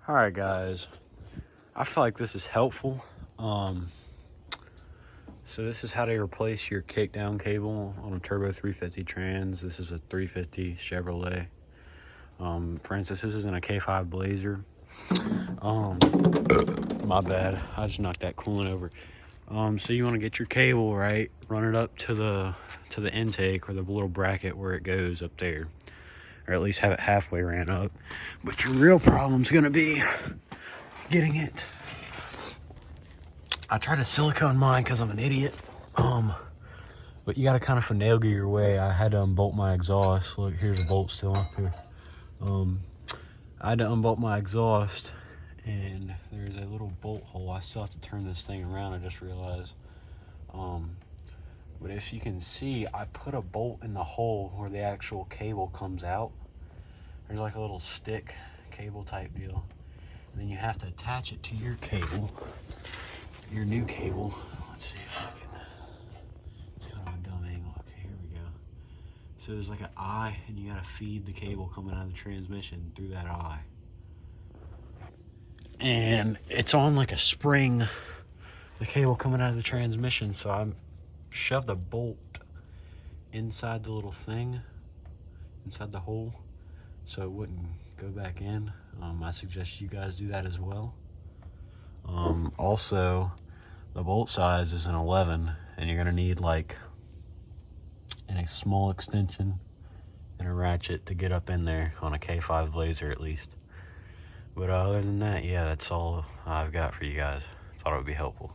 All right, guys, I feel like this is helpful. So this is how to replace your kickdown cable on a turbo 350 trans. This is a 350 Chevrolet. For instance, this isn't a K5 Blazer. My bad, I just knocked that coolant over. So you want to get your cable, right, run it up to the intake or the little bracket where it goes up there, or at least have it halfway ran up. But your real problem's gonna be getting it. I tried to silicone mine because I'm an idiot. But you gotta kind of finagle your way. I had to unbolt my exhaust. Look, here's a bolt still up here. I had to unbolt my exhaust, and there's a little bolt hole. I still have to turn this thing around, I just realized. But if you can see, I put a bolt in the hole where the actual cable comes out. There's like a little stick cable type deal. And then you have to attach it to your cable, your new cable. Let's see if I can, it's kind of a dumb angle. Okay, here we go. So there's like an eye, and you gotta feed the cable coming out of the transmission through that eye. And it's on like a spring, the cable coming out of the transmission. So I shoved a bolt inside the little thing, inside the hole, so it wouldn't go back in. I suggest you guys do that as well. Also, the bolt size is an 11, and you're gonna need like a small extension and a ratchet to get up in there on a K5 Blazer at least. But other than that, yeah, that's all I've got for you guys. Thought it would be helpful.